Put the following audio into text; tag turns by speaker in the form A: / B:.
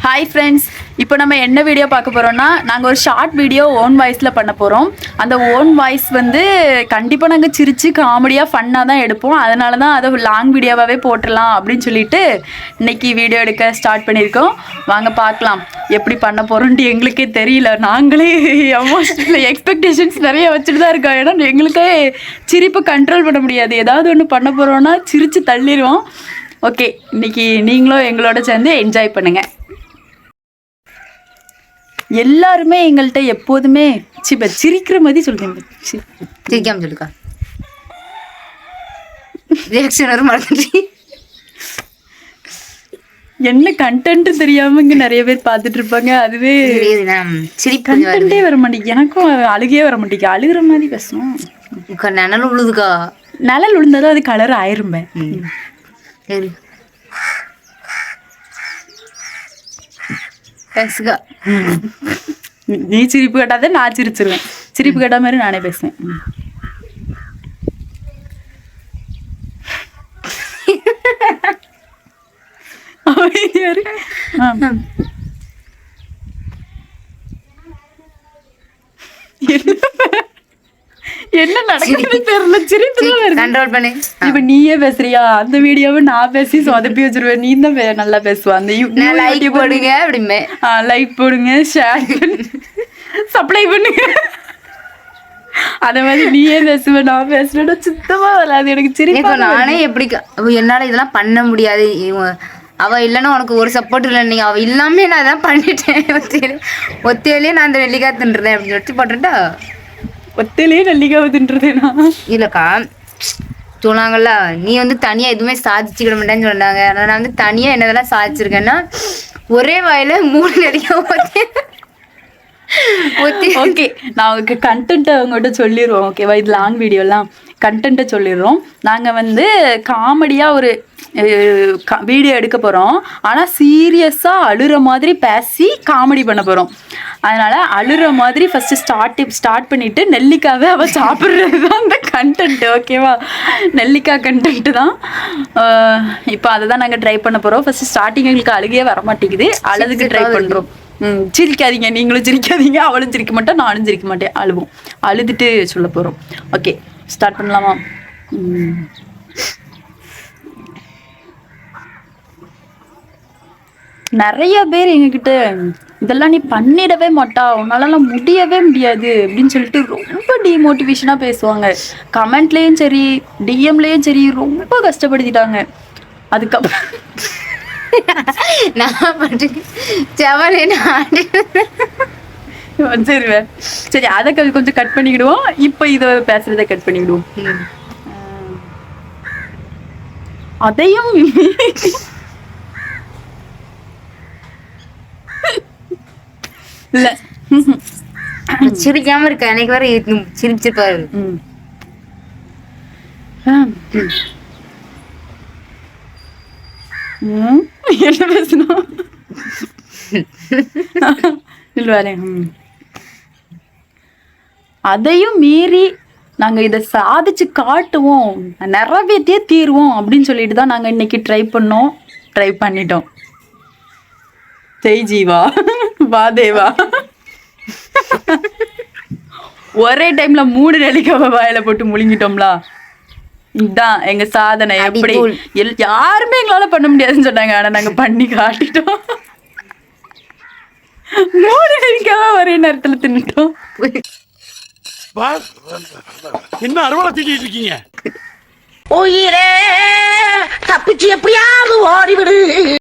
A: Hi friends, இப்போ நம்ம என்ன வீடியோ பார்க்க போகிறோம்னா, நாங்கள் ஒரு ஷார்ட் வீடியோ ஓன் வாய்ஸில் பண்ண போகிறோம். அந்த ஓன் வாய்ஸ் வந்து கண்டிப்பாக நாங்கள் சிரித்து காமெடியாக ஃபன்னாக தான் எடுப்போம். அதனால தான் அதை லாங் வீடியோவாகவே போட்டுடலாம் அப்படின்னு சொல்லிட்டு இன்றைக்கி வீடியோ எடுக்க ஸ்டார்ட் பண்ணியிருக்கோம். வாங்க பார்க்கலாம் எப்படி பண்ண போகிறோன்ட்டு. எங்களுக்கே தெரியல, நாங்களே எமோஷனல் எக்ஸ்பெக்டேஷன்ஸ் நிறைய வச்சுட்டு தான் இருக்கோம். ஏன்னா எங்களுக்கே சிரிப்பை கண்ட்ரோல் பண்ண முடியாது. ஏதாவது ஒன்று பண்ண போகிறோன்னா சிரித்து தள்ளிடுவோம். ஓகே, இன்னைக்கு நீங்களும் எங்களோட சேர்ந்து என்ஜாய் பண்ணுங்கள். எல்லாருமே எங்கள்கிட்ட எப்போதுமே சிரிக்கிற மாதிரி சொல்றீங்க.
B: சிரிக்காம சொல்லுக்கா, ரியாக்ஷன் வரும்.
A: என்ன கண்டென்ட் தெரியாம இங்க நிறைய பேர் பார்த்துட்டு இருப்பாங்க. அதுவே கண்டென்ட்டே வர மாட்டேங்குது. எனக்கும் அழுகையே வர மாட்டேங்குது. அழுகிற மாதிரி பேசணும்.
B: நிழல் உழுதுக்கா,
A: நிழல் உளுந்தாலும் அது கலர் ஆயிருமே.
B: சரி பேசுகா.
A: நீ சிரிப்பு கேட்டாத நான் சிரிச்சிருவேன். சிரிப்பு கேட்ட மாதிரி நானே பேசுவேன். என்ன நடக்குது தெரியல, சிரிப்பு
B: கண்ட்ரோல் பண்ணு.
A: இப்ப நீயே பேசுறியா? அந்த வீடியோவை நான் பேசி சொதப்பி வச்சிருவேன். நீ தான் நல்லா பேசுவா. அந்த
B: லைக் போடுங்க, அப்படிமே
A: லைக் போடுங்க, ஷேர் சப்ளை பண்ணுங்க. அத மாதிரி நீயே பேசுவ, நான் பேசுறேன்னா சுத்தமா வராது எனக்கு. சிரிப்பு
B: நானே எப்படி என்னால இதெல்லாம் பண்ண முடியாது. அவ இல்லைன்னா உனக்கு ஒரு சப்போர்ட் இல்லை. நீங்க அவ இல்லாமே நான் இதான் பண்ணிட்டேன். ஒத்தையிலேயே நான் அந்த நெல்லிக்காய் தின்றேன் அப்படின்னு வச்சு போட்டுட்டா.
A: ஒத்தையிலேயே நெல்லிக்காய் தின்றதேனா?
B: இல்லக்கா, சொன்னாங்கல்ல நீ வந்து தனியா எதுவுமே சாதிச்சுக்கிட மாட்டேன்னு சொன்னாங்க. ஆனால் நான் வந்து தனியா என்னதெல்லாம் சாதிச்சிருக்கேன்னா ஒரே வாயில 3 நெல்லிக்காய்
A: ஓகே, நான் உங்களுக்கு கண்டென்ட்டை அவங்ககிட்ட சொல்லிடுவோம். ஓகேவா? இது லாங் வீடியோலாம் கண்டென்ட்டை சொல்லிடுறோம். நாங்கள் வந்து காமெடியாக ஒரு வீடியோ எடுக்க போகிறோம். ஆனால் சீரியஸாக அழுகிற மாதிரி பேசி காமெடி பண்ண போகிறோம். அதனால் அழுகிற மாதிரி ஃபஸ்ட்டு ஸ்டார்ட் பண்ணிவிட்டு நெல்லிக்காவை அவள் சாப்பிட்றது தான் அந்த கண்டென்ட்டு. ஓகேவா? நெல்லிக்காய் கண்டென்ட்டு தான். இப்போ அதை தான் நாங்கள் ட்ரை பண்ண போகிறோம். ஃபஸ்ட்டு ஸ்டார்டிங் எங்களுக்கு அழுகையே வர மாட்டேங்குது. அழுதுக்கு ட்ரை பண்ணுறோம். சிரிக்காதீங்க, நீங்களும் சிரிக்காதீங்க, அவளும் சிரிக்க மாட்டேன், நானும் சிரிக்க மாட்டேன். அழுவோம். அழுதுட்டு சொல்ல போகிறோம். ஓகே, ஸ்டார்ட் பண்ணலாமா? நிறைய பேர் எங்ககிட்ட இதெல்லாம் நீ பண்ணிடவே மாட்டா, உன்னாலலாம் முடியவே முடியாது அப்படின்னு சொல்லிட்டு ரொம்ப டிமோட்டிவேஷனாக பேசுவாங்க. கமெண்ட்லேயும் சரி, டிஎம்லேயும் சரி ரொம்ப கஷ்டப்படுத்திட்டாங்க. அதுக்கப்புறம்
B: நான்
A: சரிவேன். சரி, அதை கொஞ்சம் கட் பண்ணிக்கிடுவோம். இப்போ இதை பேசுறதை கட் பண்ணிக்கிடுவோம். அதையும் இல்ல
B: சிரிக்காம இருக்க எனக்கு வர சிரிச்சிருப்பாரு.
A: என்ன பேசணும்? அதையும் மீறி நாங்க இதை சாதிச்சு காட்டுவோம், நிறைவேற்றியே தீருவோம் அப்படின்னு சொல்லிட்டு தான் நாங்க இன்னைக்கு ட்ரை பண்ணிட்டோம். ஜெய் ஜீவா, வா தேவா. ஒரே டைம்ல 3 நெல்லிக்காவை வாயில போட்டு முழுங்கிட்டோம்ல. இதுதான் எங்க சாதனை. எப்படி யாருமே எங்களால பண்ண முடியாதுன்னு சொன்னாங்க, ஆனா நாங்க பண்ணி காட்டிட்டோம். 3 நெல்லிக்காவை ஒரே நேரத்துல தின்னுட்டோம்.
C: என்ன அறுவடை திட்டிட்டு இருக்கீங்க?
D: உயிரே தப்பிச்சு எப்படியாவது ஓடிவிடு.